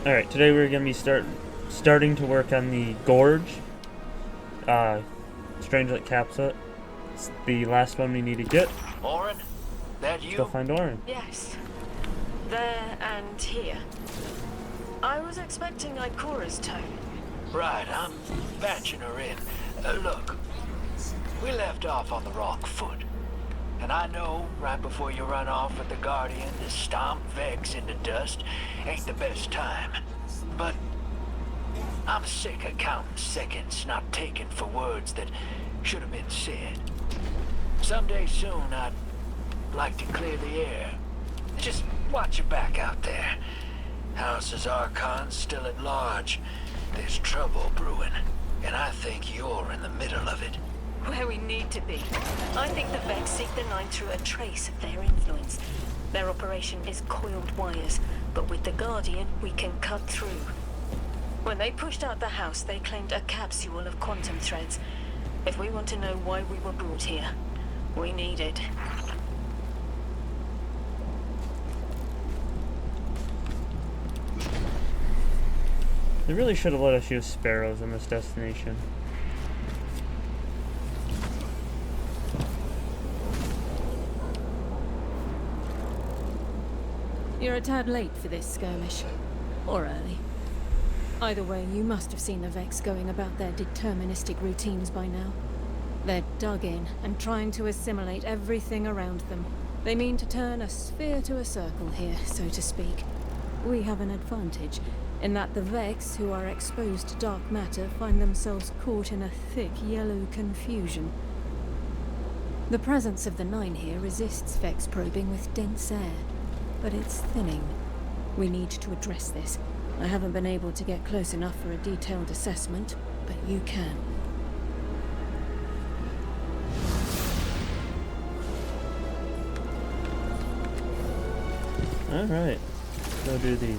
Alright, today we're going to be starting to work on the gorge. Strangelet capsule. It's the last one we need to get. Oren? That you? Let's go find Oren. Yes. There and here. I was expecting Ikora's tone. Right, I'm batching her in. Look, we left off on the wrong foot. And I know, right before you run off with the Guardian to stomp Vex into dust ain't the best time. But I'm sick of counting seconds not taken for words that should have been said. Someday soon, I'd like to clear the air. Just watch your back out there. House's Archon's still at large. There's trouble brewing, and I think you're in the middle of it. Where we need to be. I think the Vex seek the Nine through a trace of their influence. Their operation is coiled wires, but with the Guardian, we can cut through. When they pushed out the house, they claimed a capsule of quantum threads. If we want to know why we were brought here, we need it. They really should have let us use sparrows in this destination. You're a tad late for this skirmish. Or early. Either way, you must have seen the Vex going about their deterministic routines by now. They're dug in and trying to assimilate everything around them. They mean to turn a sphere to a circle here, so to speak. We have an advantage, in that the Vex, who are exposed to dark matter, find themselves caught in a thick yellow confusion. The presence of the Nine here resists Vex probing with dense air, but it's thinning. We need to address this. I haven't been able to get close enough for a detailed assessment, but you can. Alright, go do these.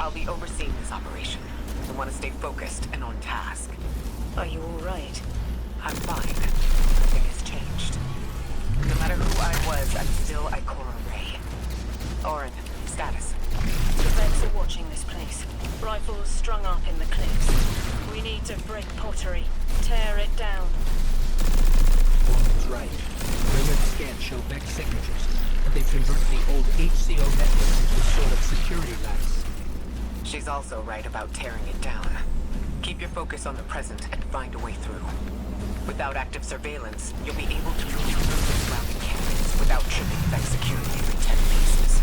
I'll be overseeing this operation. I want to stay focused and on task. Are you all right? I'm fine. Nothing has changed. No matter who I was, I'm still Ikora Ray. Oren, status. The Vex are watching this place. Rifles strung up in the cliffs. We need to break pottery. Tear it down. Oren's right. Radar scans show Vex signatures, but they've converted the old HCO network into a sort of security lattice. She's also right about tearing it down. Keep your focus on the present and find a way through. Without active surveillance, you'll be able to move through the surrounding canyons without tripping Vex security every 10 paces.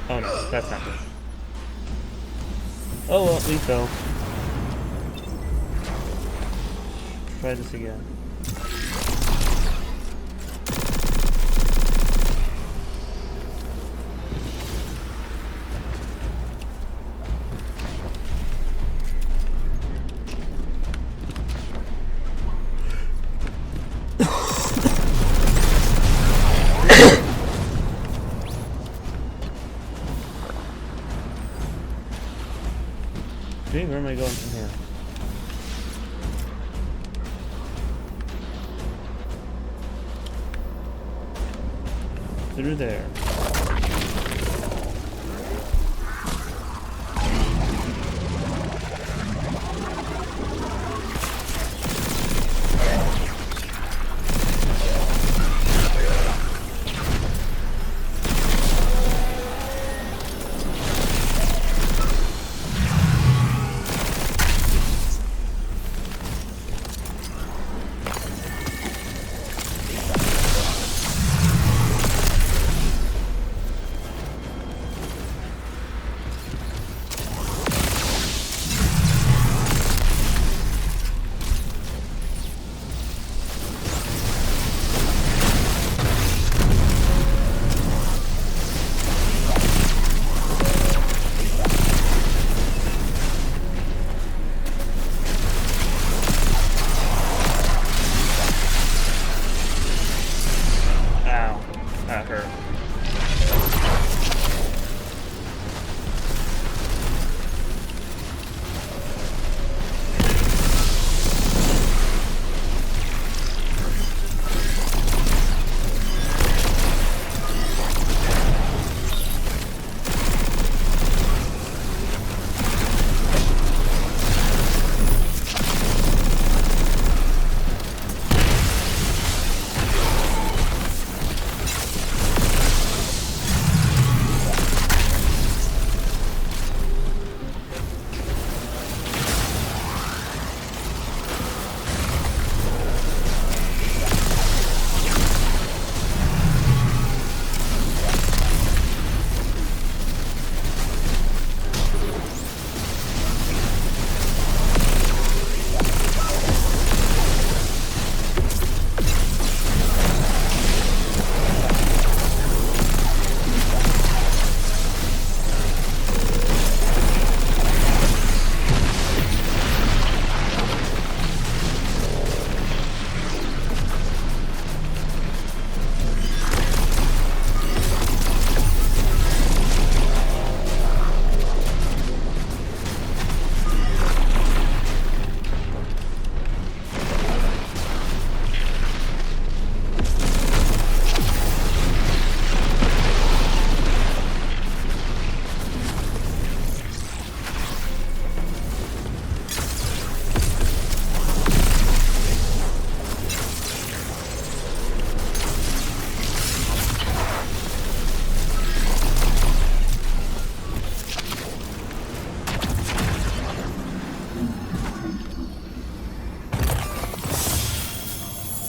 Oh no, that's not good. Oh well, we fell. Try this again. Where am I going from here? Through there.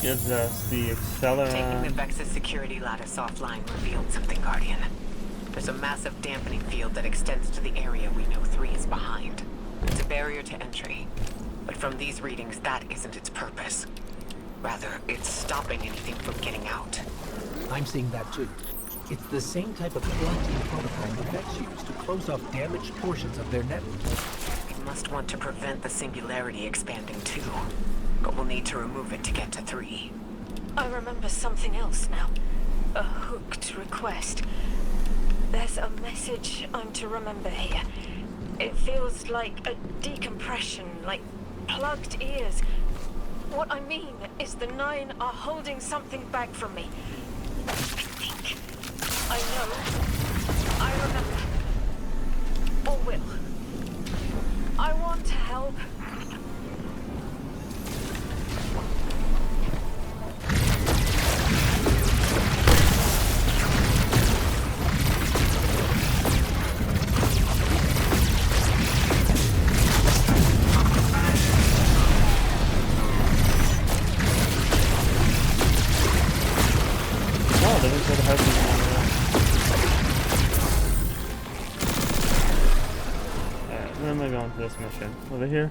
gives us the Taking acceleron. the Vex's security lattice offline revealed something, Guardian. There's a massive dampening field that extends to the area we know 3 is behind. It's a barrier to entry. But from these readings, that isn't its purpose. Rather, it's stopping anything from getting out. I'm seeing that too. It's the same type of quarantine protocol the Vex use to close off damaged portions of their network. We must want to prevent the singularity expanding too. But we'll need to remove it to get to 3. I remember something else now. A hooked request. There's a message I'm to remember here. It feels like a decompression, like plugged ears. What I mean is the 9 are holding something back from me. I think. I know. I remember. Or will. I want to help. Oh, there's a heavy one. Alright, where am I going for this mission? Over here?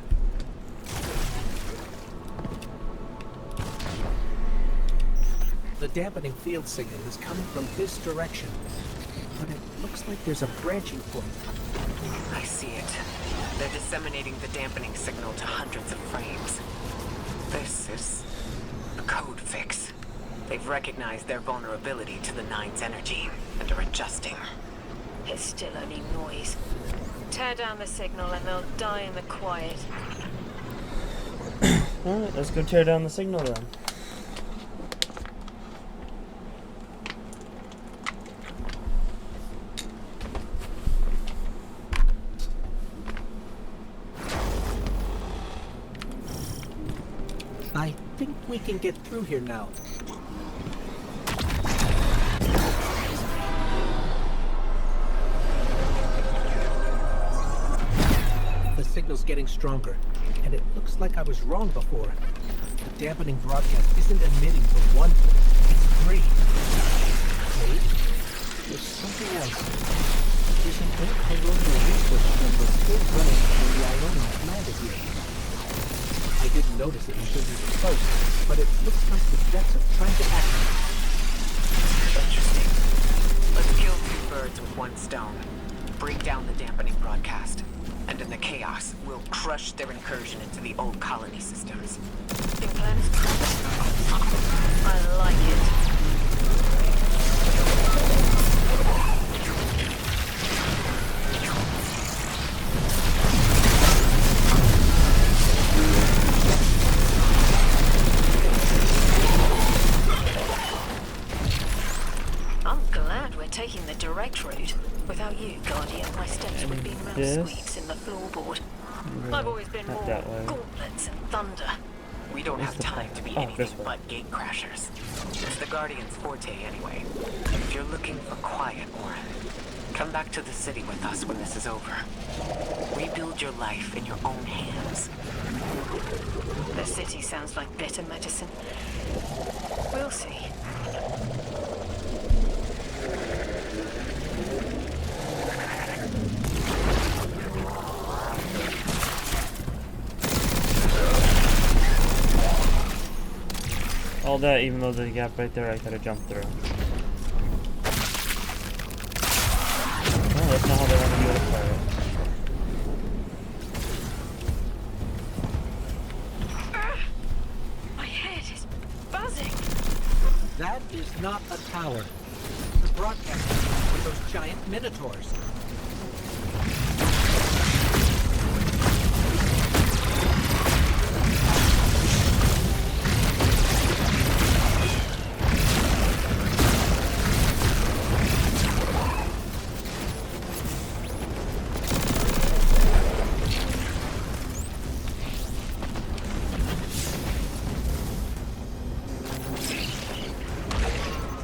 The dampening field signal is coming from this direction. But it looks like there's a branching point. I see it. They're disseminating the dampening signal to hundreds of frames. This is a code fix. They've recognized their vulnerability to the 9's energy and are adjusting. It's still only noise. Tear down the signal and they'll die in the quiet. Alright, let's go tear down the signal then. I think we can get through here now. The signal's getting stronger, and it looks like I was wrong before. The dampening broadcast isn't emitting from 1 point, it's 3. Wait, there's something else. There's an old colonial research center still running when the Ionians landed here. I didn't notice it until we were close, but it looks like the Vex are trying to activate. Interesting. Let's kill 2 birds with 1 stone. Break down the dampening broadcast. And in the chaos, we'll crush their incursion into the old colony systems. Your plan's I like it. I'm glad we're taking the direct route. Without you, Guardian, my steps would be mouse Yes. squeaks in the floorboard. I've always been Not more that way. gauntlets and thunder. We don't have the time plan? to be Oh, anything this way. but gate crashers. It's the Guardian's forte anyway. If you're looking for quiet, Warren, come back to the city with us when this is over. Rebuild your life in your own hands. The city sounds like better medicine. We'll see. All that, even though there's a gap right there, I could have jumped through. Well, that's not how they want to do it, pirate. My head is buzzing. That is not a tower. The broadcast for those giant minotaurs.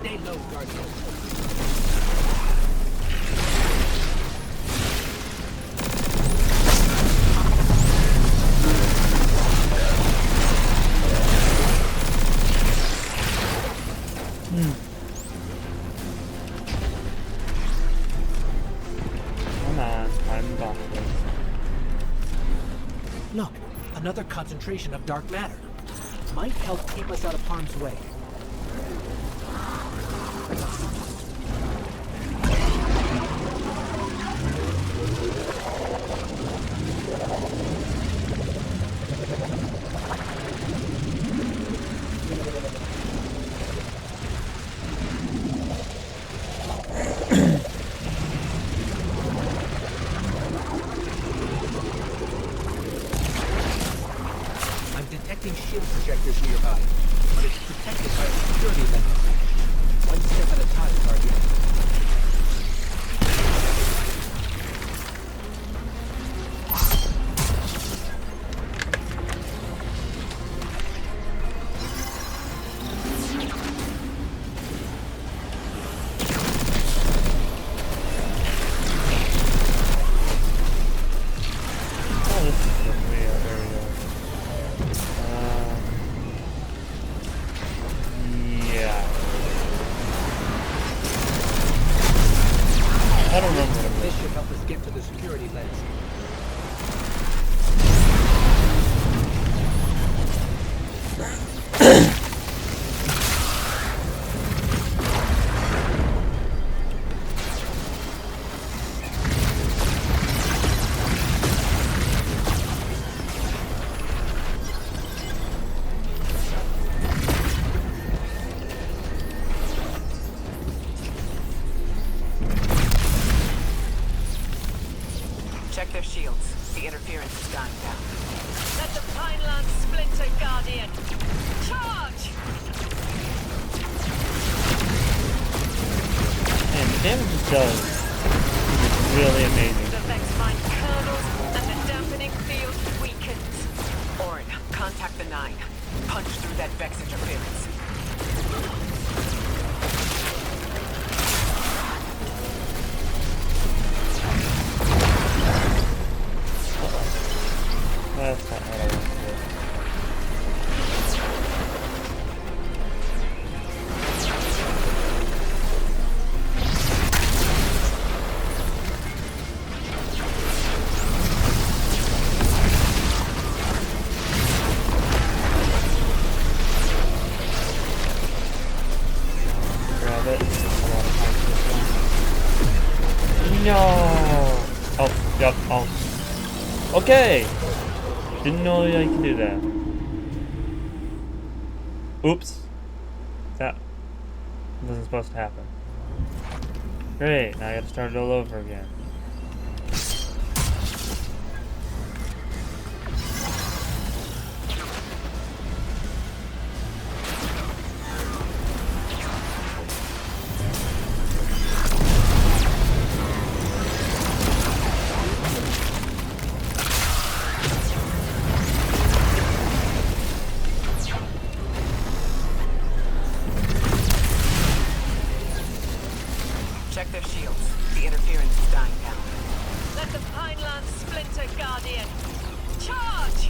Stay low, Guardian. another concentration of dark matter. Might help keep us out of harm's way. I'm detecting shield projectors nearby, but it's protected by a security lens. One step at a time, Guardian. Oh, this is the way out. There we go. Yeah. I don't remember what it This was. should help us get to the security lens. Check their shields. The interference is dying down. Let the Pineland splinter, Guardian. Charge! Man, the damage it does is really amazing. The Vex mine kernels and the dampening field weakens. Orin, contact the 9. Punch through that Vex interference. That's not what I want to do. Grab it. I want to punch this one. No! Oh, yep, oh. Okay! Didn't know I could do that. Oops. That wasn't supposed to happen. Great, now I gotta start it all over again. Check their shields. The interference is dying down. Let the Pineland splinter, Guardian. Charge!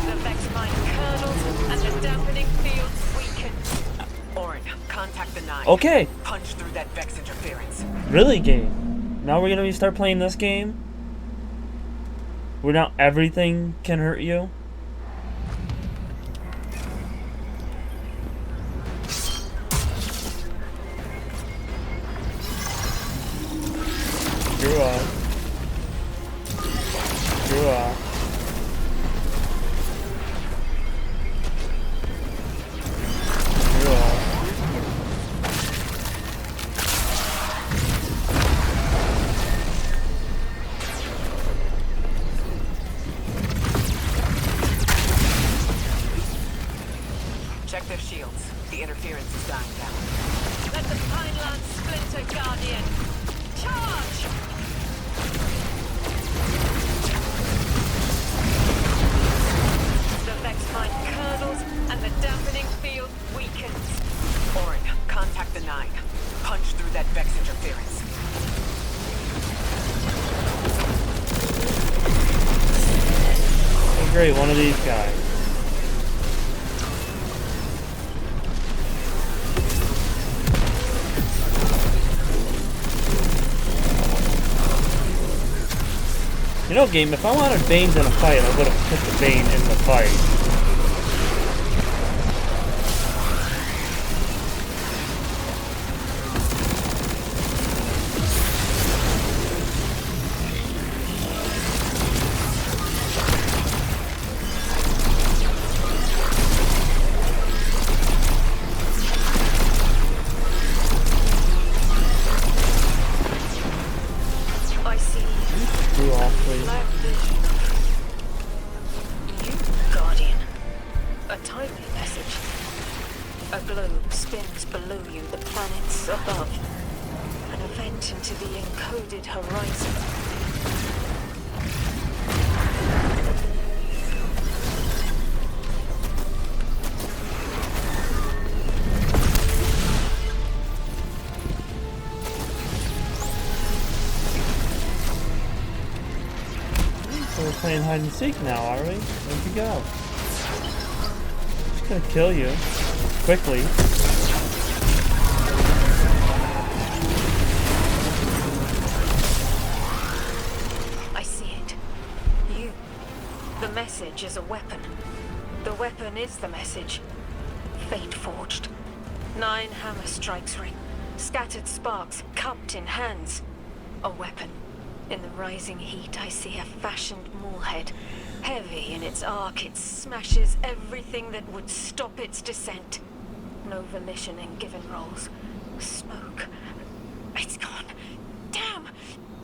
The Vex mine kernels and the dampening field weakens. Orin, contact the 9. Okay! Punch through that Vex interference. Really, game? Now we're gonna start playing this game? Where now everything can hurt you? Screw off. Screw off. Screw off. Check their shields. The interference is dying down. Let the Pineland splinter, Guardian. Charge! The Vex mine kernels and the dampening field weakens. Orin, contact the 9. Punch through that Vex interference. Oh great, one of these guys. You know, game, if I wanted Banes in a fight, I would have put the Bane in the fight. I see Do awfully. black vision of you, Guardian. A timely message. A globe spins below you, the planets above. An event into the encoded horizon. So we're playing hide and seek now, are we? Where'd you go? Just gonna kill you. Quickly. I see it. You. The message is a weapon. The weapon is the message. Fate forged. 9 hammer strikes ring. Scattered sparks, cupped in hands. A weapon. In the rising heat, I see a fashioned moorhead. Heavy in its arc, it smashes everything that would stop its descent. No volition in given rolls. Smoke. It's gone. Damn!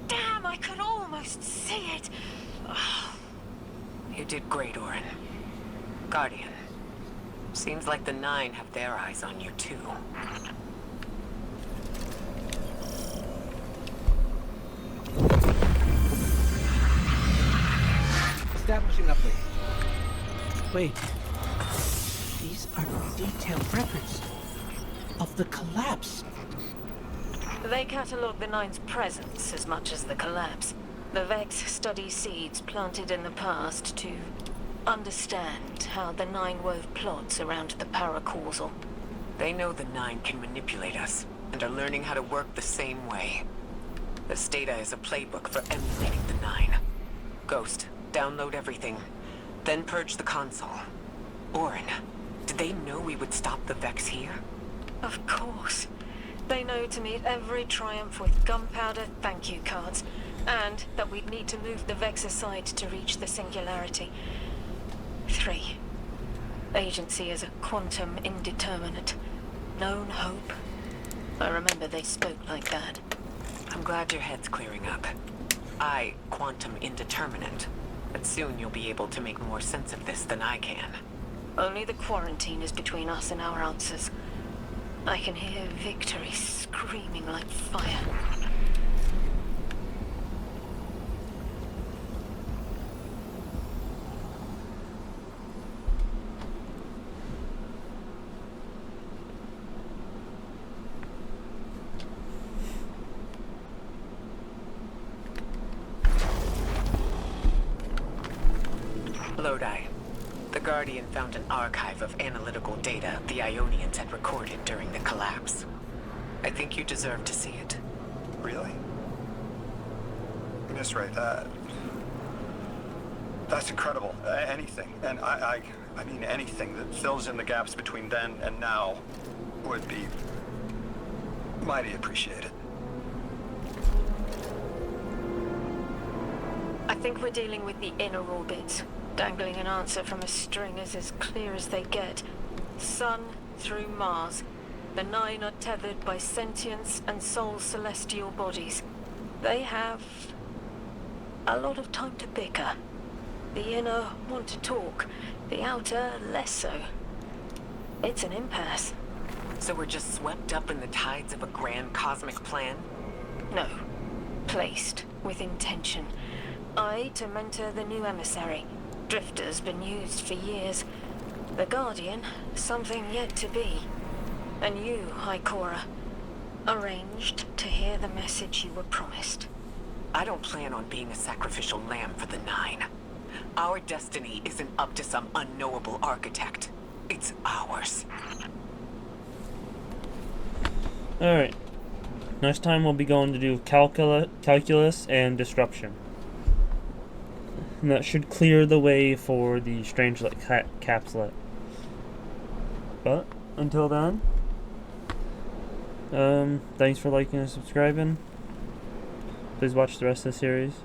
Damn, I could almost see it. Oh. You did great, Orin. Guardian. Seems like the 9 have their eyes on you, too. Establishing uplink. Wait. These are detailed records of the collapse. They catalogue the Nine's presence as much as the collapse. The Vex study seeds planted in the past to understand how the Nine wove plots around the paracausal. They know the 9 can manipulate us, and are learning how to work the same way. This data is a playbook for emulating the 9. Ghost, download everything, then purge the console. Orin, did they know we would stop the Vex here? Of course. They know to meet every triumph with gunpowder thank you cards, and that we'd need to move the Vex aside to reach the singularity. 3. Agency is a quantum indeterminate. Known hope. I remember they spoke like that. I'm glad your head's clearing up. Quantum indeterminate. But soon you'll be able to make more sense of this than I can. Only the quarantine is between us and our answers. I can hear victory screaming like fire. Lodi. The Guardian found an archive of analytical data the Ionians had recorded during the collapse. I think you deserve to see it. Really? Miss Ray, that's incredible. Anything, and I mean anything that fills in the gaps between then and now would be mighty appreciated. I think we're dealing with the inner orbits. Dangling an answer from a string is as clear as they get. Sun through Mars. The 9 are tethered by sentience and soul celestial bodies. They have a lot of time to bicker. The inner want to talk, the outer less so. It's an impasse. So we're just swept up in the tides of a grand cosmic plan? No. Placed with intention. I to mentor the new emissary. Drifter's been used for years. The Guardian, something yet to be. And you, High Cora, arranged to hear the message you were promised. I don't plan on being a sacrificial lamb for the 9. Our destiny isn't up to some unknowable architect. It's ours. Alright. Next time we'll be going to do calculus and disruption. And that should clear the way for the Strangelet capsule. But until then, thanks for liking and subscribing. Please watch the rest of the series.